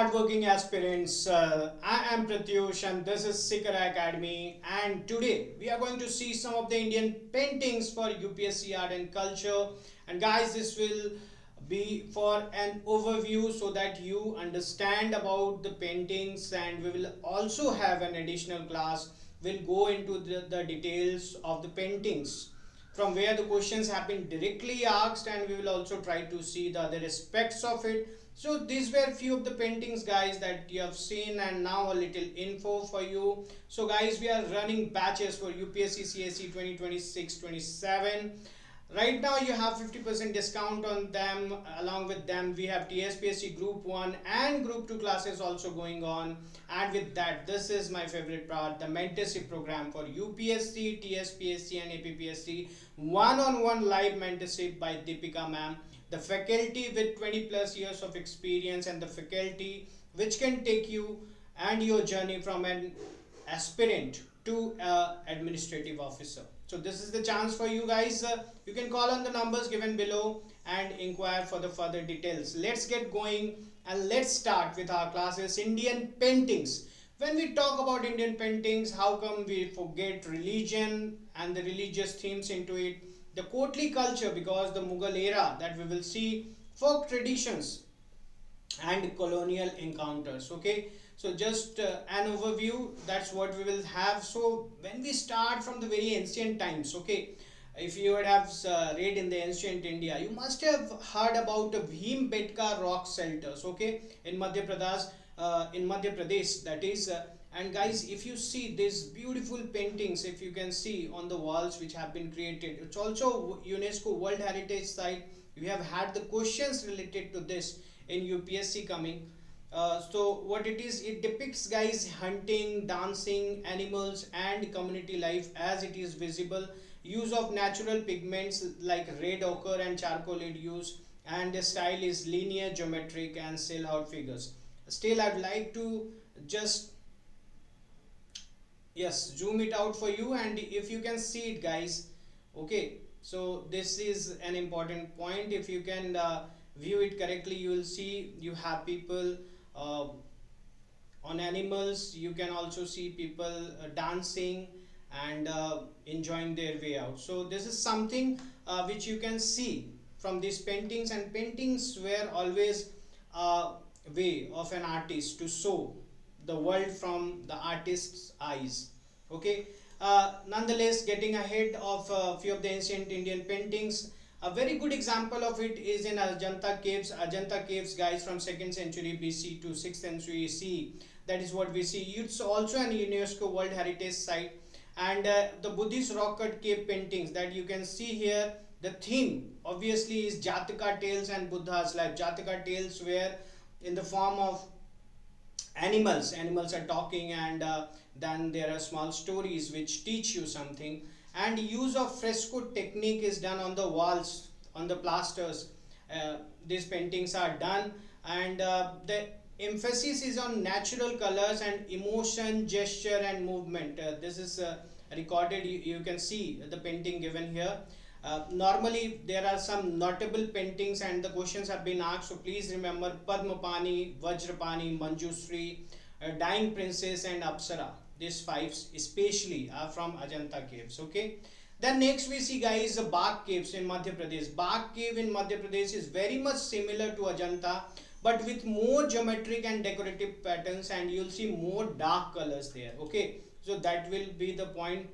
hardworking aspirants. I am Pratyush and this is Sikara Academy. And today we are going to see some of the Indian paintings for UPSC Art and Culture. And guys, this will be for an overview so that you understand about the paintings, and we will also have an additional class. We'll go into the details of the paintings from where the questions have been directly asked, and we will also try to see the other aspects of it. So these were few of the paintings, guys, that you have seen, and now a little info for you. So guys, we are running batches for UPSC CSE 2026-27. Right now you have 50% discount on them. Along with them we have TSPSC group 1 and group 2 classes also going on. And with that, this is my favorite part, the mentorship program for UPSC, TSPSC and APPSC. One-on-one live mentorship by Deepika ma'am, the faculty with 20 plus years of experience, and the faculty which can take you and your journey from an aspirant to administrative officer. So this is the chance for you guys. You can call on the numbers given below and inquire for the further details. Let's get going and let's start with our classes. Indian paintings. When we talk about Indian paintings, how come we forget religion and the religious themes into it? The courtly culture, because the Mughal era that we will see, folk traditions and colonial encounters. Okay, so just an overview, that's what we will have. So when we start from the very ancient times, okay, if you would have read in the ancient India, you must have heard about the Bhimbetka rock shelters, okay, in Madhya Pradesh, that is. And guys, if you see these beautiful paintings, if you can see on the walls which have been created, it's also UNESCO World Heritage Site. We have had the questions related to this in UPSC coming. So what it is, it depicts, guys, hunting, dancing, animals and community life as it is visible. Use of natural pigments like red ochre and charcoal is used, and the style is linear, geometric and silhouette figures. Still, I'd like to just, yes, zoom it out for you, and if you can see it, guys. Okay, so this is an important point. If you can view it correctly, you will see you have people uh, on animals. You can also see people dancing and enjoying their way out. So this is something which you can see from these paintings, and paintings were always a way of an artist to show the world from the artist's eyes. Okay, nonetheless, getting ahead of a few of the ancient Indian paintings, a very good example of it is in Ajanta caves. Ajanta caves, guys, from 2nd century BC to 6th century CE. That is what we see. It's also an UNESCO World Heritage Site. And the Buddhist rock cut cave paintings that you can see here, the theme obviously is Jataka tales and Buddha's life. Jataka tales were in the form of animals are talking, and then there are small stories which teach you something. And use of fresco technique is done on the walls, on the plasters. These paintings are done, and the emphasis is on natural colors and emotion, gesture and movement. This is recorded. You can see the painting given here. Normally there are some notable paintings and the questions have been asked, so please remember Padmapani, Vajrapani, Manjusri, Dying Princess and Apsara. These five especially are from Ajanta caves. Okay, then next we see, guys, the Bag caves in Madhya Pradesh. Bag cave in Madhya Pradesh is very much similar to Ajanta, but with more geometric and decorative patterns, and you'll see more dark colors there. Okay, so that will be the point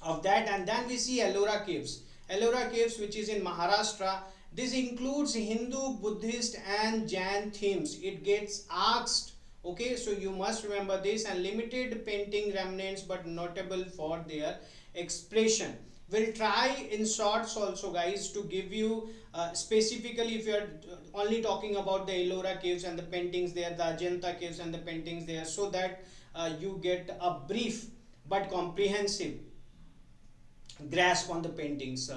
of that. And then we see Ellora caves. Ellora caves, which is in Maharashtra. This includes Hindu, Buddhist and Jain themes. It gets asked. Okay, so you must remember this. And limited painting remnants, but notable for their expression. We'll try in shorts also, guys, to give you specifically, if you are only talking about the Ellora caves and the paintings there, the Ajanta caves and the paintings there, so that you get a brief but comprehensive grasp on the paintings.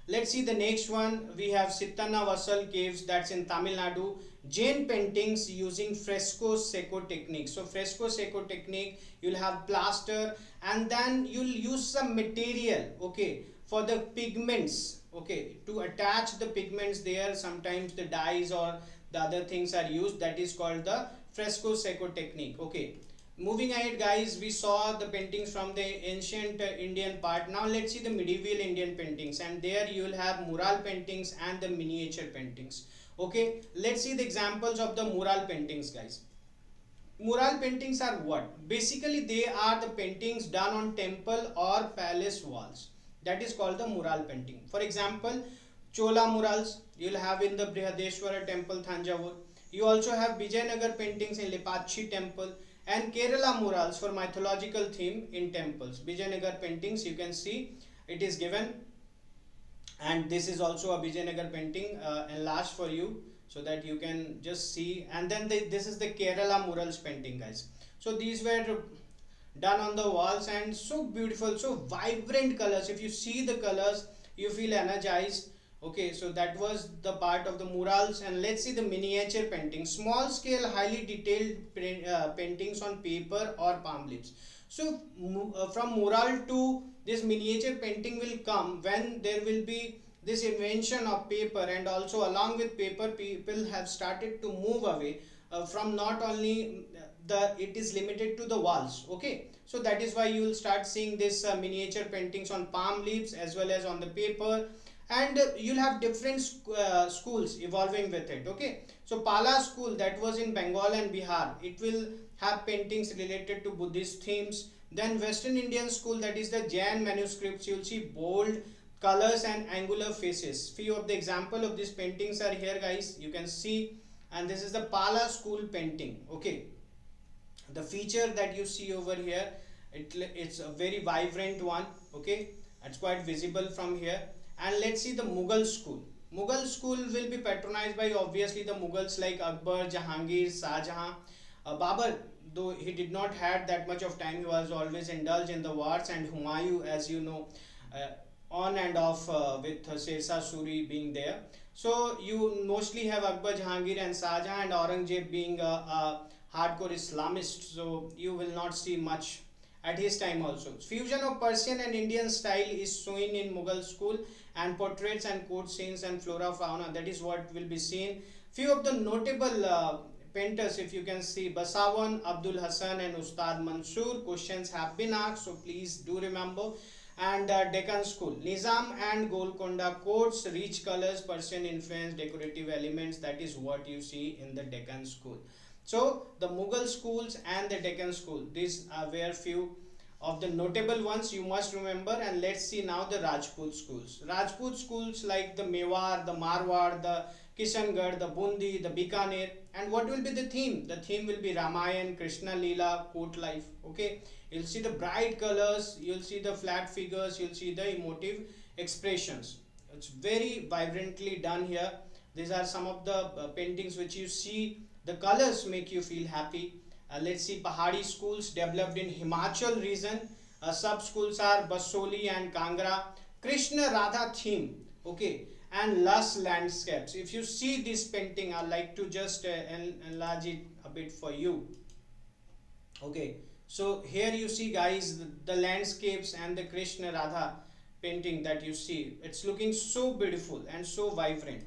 Let's see the next one. We have Sittana Vasal caves, that's in Tamil Nadu. Jain paintings using fresco secco technique. So fresco secco technique, you'll have plaster and then you'll use some material, okay, for the pigments, okay, to attach the pigments there. Sometimes the dyes or the other things are used, that is called the fresco secco technique. Okay, moving ahead guys, we saw the paintings from the ancient Indian part. Now let's see the medieval Indian paintings, and there you will have mural paintings and the miniature paintings. Okay, let's see the examples of the mural paintings guys. Mural paintings are what? Basically, they are the paintings done on temple or palace walls. That is called the mural painting. For example, Chola murals you'll have in the Brihadeshwara temple, Thanjavur. You also have Vijayanagar paintings in Lepachi temple, and Kerala murals for mythological theme in temples. Vijayanagar paintings you can see it is given, and this is also a Vijayanagar painting enlarged for you so that you can just see. And then this is the Kerala murals painting guys. So these were done on the walls and so beautiful, so vibrant colors. If you see the colors you feel energized. Okay, so that was the part of the murals. And let's see the miniature painting, small scale highly detailed paintings on paper or palm leaves. So from mural to this miniature painting will come when there will be this invention of paper, and also along with paper people have started to move away from not only the it is limited to the walls. Okay, so that is why you will start seeing this miniature paintings on palm leaves as well as on the paper. And you'll have different schools evolving with it. Okay, so Pala school, that was in Bengal and Bihar, it will have paintings related to Buddhist themes. Then Western Indian school, that is the Jain manuscripts, you'll see bold colors and angular faces. Few of the example of these paintings are here guys, you can see. And this is the Pala school painting. Okay, the feature that you see over here, it's a very vibrant one. Okay, it's quite visible from here. And let's see the Mughal school. Mughal school will be patronized by obviously the Mughals like Akbar, Jahangir, Shah Jahan. Babur, though he did not had that much of time, he was always indulged in the wars. And Humayun, as you know, on and off with Sher Suri being there. So you mostly have Akbar, Jahangir and Shah Jahan, and Aurangzeb being a hardcore Islamist. So you will not see much at his time also. Fusion of Persian and Indian style is shown in Mughal school, and portraits and court scenes and flora fauna, that is what will be seen. Few of the notable painters, if you can see, Basawan, Abdul Hassan and Ustad Mansoor. Questions have been asked, so please do remember. And Deccan school, Nizam and Golconda courts, rich colors, Persian influence, decorative elements, that is what you see in the Deccan school. So the Mughal schools and the Deccan school, these were few of the notable ones you must remember. And let's see now the Rajput schools. Rajput schools like the Mewar, the Marwar, the Kishangarh, the Bundi, the Bikaner. And what will be the theme? The theme will be Ramayan, Krishna Leela, court life. Okay, you'll see the bright colors, you'll see the flat figures, you'll see the emotive expressions. It's very vibrantly done here. These are some of the paintings which you see. The colors make you feel happy. Let's see Pahadi schools developed in Himachal region. Sub schools are Basoli and Kangra. Krishna Radha theme. Okay, and lush landscapes. If you see this painting, I like to just enlarge it a bit for you. Okay, so here you see guys the landscapes and the Krishna Radha painting that you see. It's looking so beautiful and so vibrant.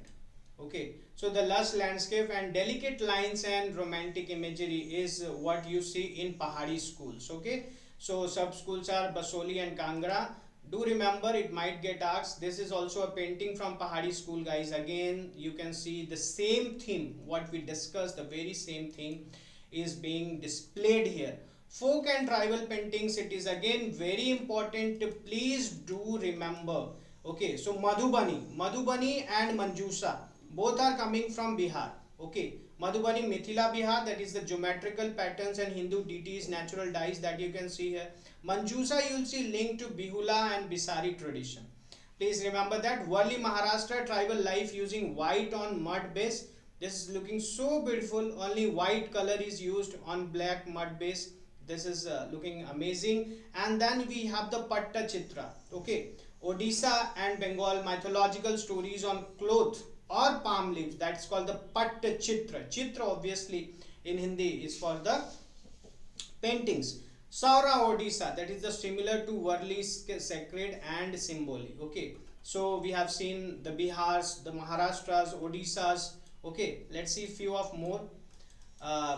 Okay, so the lush landscape and delicate lines and romantic imagery is what you see in Pahadi schools. Okay, so sub schools are Basoli and Kangra. Do remember, it might get asked. This is also a painting from Pahadi school guys. Again you can see the same theme what we discussed, the very same thing is being displayed here. Folk and tribal paintings, it is again very important, please do remember. Okay, so Madhubani and Manjusha, both are coming from Bihar. Okay, Madhubani, Mithila, Bihar, that is the geometrical patterns and Hindu deities, natural dyes that you can see here. Manjusha you will see linked to Bihula and Bisari tradition. Please remember that. Worli, Maharashtra, tribal life using white on mud base. This is looking so beautiful, only white color is used on black mud base. This is looking amazing. And then we have the Patta Chitra. Okay, Odisha and Bengal mythological stories on cloth or palm leaves, that's called the Patta Chitra. Chitra obviously in Hindi is for the paintings. Saura Odisha, that is the similar to Worli's sacred and symbolic. Okay, so we have seen the Bihars, the Maharashtras, Odissas. Okay, let's see few of more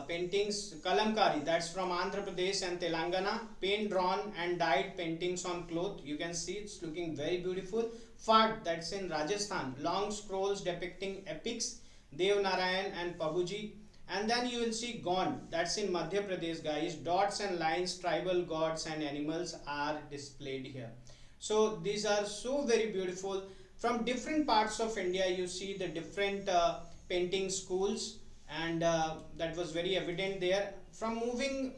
paintings. Kalamkari, that's from Andhra Pradesh and Telangana. Paint drawn and dyed paintings on cloth. You can see it's looking very beautiful. Fad, that's in Rajasthan. Long scrolls depicting epics, Dev Narayan and Pabuji. And then you will see Gond, that's in Madhya Pradesh, guys. Dots and lines, tribal gods and animals are displayed here. So these are so very beautiful. From different parts of India, you see the different painting schools, and that was very evident there. From moving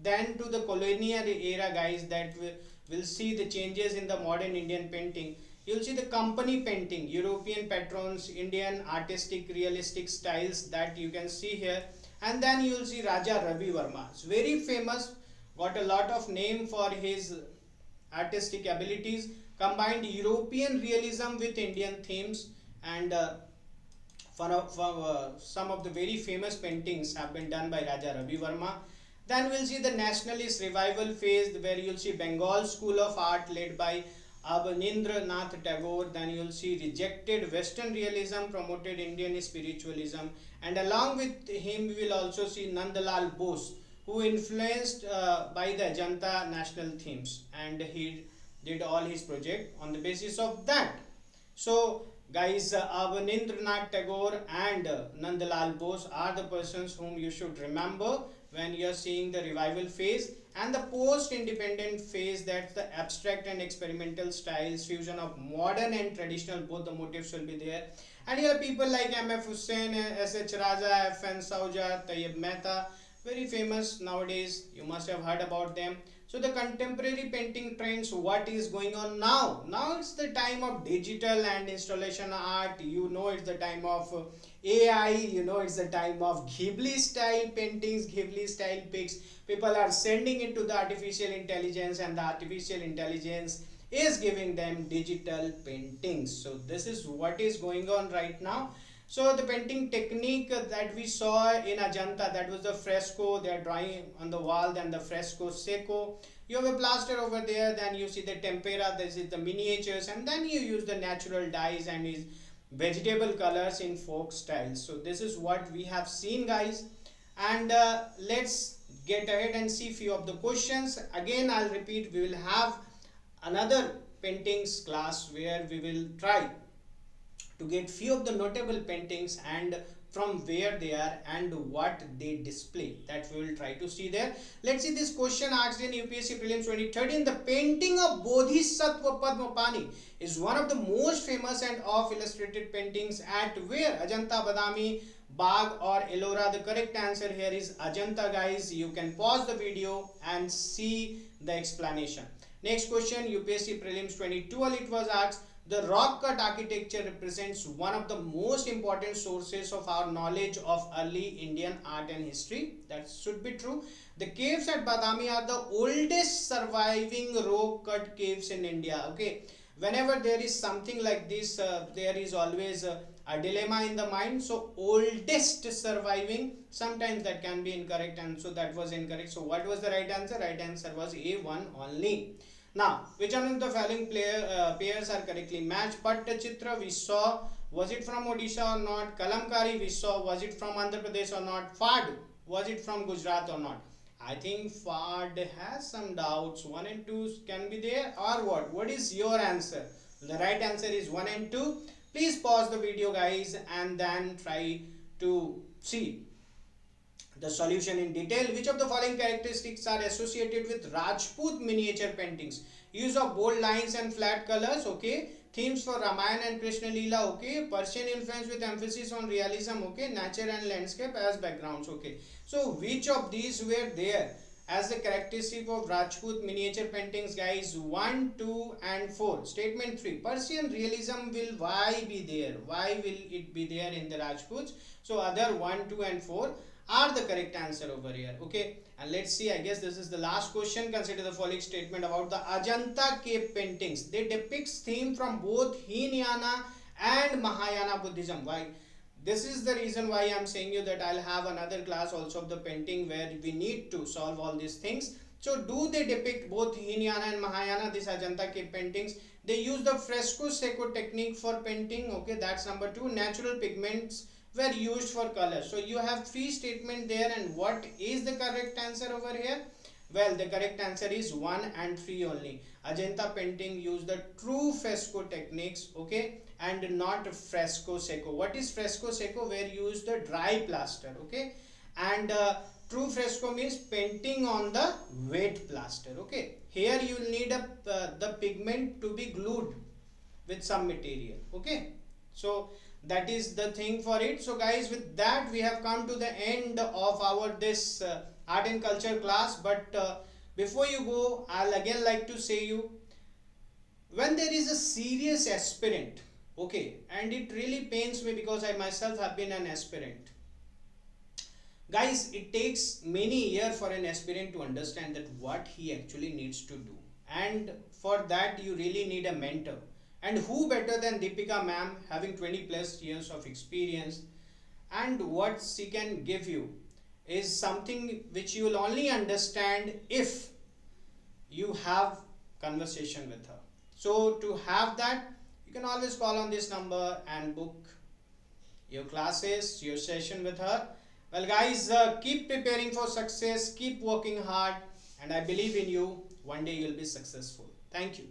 then to the colonial era, guys, that will see the changes in the modern Indian painting. You'll see the company painting, European patrons, Indian artistic realistic styles that you can see here. And then you'll see Raja Ravi Verma. It's very famous, got a lot of name for his artistic abilities, combined European realism with Indian themes, and some of the very famous paintings have been done by Raja Ravi Verma. Then we'll see the nationalist revival phase, where you'll see Bengal School of Art led by Abanindranath Tagore. Then you'll see rejected Western realism, promoted Indian spiritualism, and along with him we will also see Nandalal Bose, who influenced by the Ajanta national themes, and he did all his project on the basis of that. So guys, Abanindranath Tagore and Nandalal Bose are the persons whom you should remember when you are seeing the revival phase. And the post-independent phase, that's the abstract and experimental styles, fusion of modern and traditional, both the motifs will be there. And here people like M.F. Hussain, S.H. Raja, F.N. Sauja, Tayyib Mehta, very famous nowadays, you must have heard about them. So the contemporary painting trends, what is going on now? Now it's the time of digital and installation art. You know, it's the time of AI. You know, it's the time of Ghibli style paintings, Ghibli style pics. People are sending it to the artificial intelligence, and the artificial intelligence is giving them digital paintings. So this is what is going on right now. So the painting technique that we saw in Ajanta, that was the fresco, they are drawing on the wall, then the fresco secco. You have a plaster over there, then you see the tempera, this is the miniatures, and then you use the natural dyes and is vegetable colors in folk styles. So this is what we have seen, guys. And let's get ahead and see few of the questions. Again, I'll repeat, we will have another paintings class where we will try to get few of the notable paintings and from where they are and what they display, that we will try to see there. Let's see this question asked in UPSC Prelims 2013. The painting of Bodhisattva Padmapani is one of the most famous and oft illustrated paintings at where? Ajanta, Badami, Bagh or Ellora. The correct answer here is Ajanta, guys. You can pause the video and see the explanation. Next question, UPSC Prelims 2012, it was asked, the rock cut architecture represents one of the most important sources of our knowledge of early Indian art and history. That should be true. The caves at Badami are the oldest surviving rock cut caves in India. Okay, whenever there is something like this, there is always a dilemma in the mind. So oldest surviving, sometimes that can be incorrect, and so that was incorrect. So what was the right answer? Right answer was A1 only. Now, which one of the following pairs are correctly matched? Pattachitra we saw, was it from Odisha or not? Kalamkari we saw, was it from Andhra Pradesh or not? Fad, was it from Gujarat or not? I think Fad has some doubts. 1 and 2 can be there, or what? What is your answer? The right answer is 1 and 2. Please pause the video, guys, and then try to see the solution in detail. Which of the following characteristics are associated with Rajput miniature paintings? Use of bold lines and flat colors. Okay. Themes for Ramayana and Krishna Leela. Okay. Persian influence with emphasis on realism. Okay. Nature and landscape as backgrounds. Okay. So which of these were there as the characteristic of Rajput miniature paintings, guys? 1, 2 and 4. Statement 3. Persian realism will why be there? Why will it be there in the Rajputs? So other 1, 2 and 4 are the correct answer over here. Okay, and let's see, I guess this is the last question. Consider the following statement about the Ajanta cave paintings. They depict theme from both Hinayana and Mahayana Buddhism. Why? This is the reason why I am saying you that I'll have another class also of the painting where we need to solve all these things. So do they depict both Hinayana and Mahayana, these Ajanta cave paintings? They use the fresco secco technique for painting. Okay, that's number 2. Natural pigments were used for color. So you have three statement there, and what is the correct answer over here? Well, the correct answer is 1 and 3 only. Ajanta painting use the true fresco techniques, okay, and not fresco seco. What is fresco seco? Where you use the dry plaster, okay, and true fresco means painting on the wet plaster, okay. Here you will need the pigment to be glued with some material, okay. So that is the thing for it. So guys, with that we have come to the end of our this art and culture class. But before you go, I'll again like to say you, when there is a serious aspirant, okay, and it really pains me because I myself have been an aspirant. Guys, it takes many years for an aspirant to understand that what he actually needs to do, and for that you really need a mentor. And who better than Deepika ma'am, having 20 plus years of experience, and what she can give you is something which you will only understand if you have conversation with her. So to have that, you can always call on this number and book your classes, your session with her. Well guys, keep preparing for success, keep working hard, and I believe in you. One day you'll be successful. Thank you.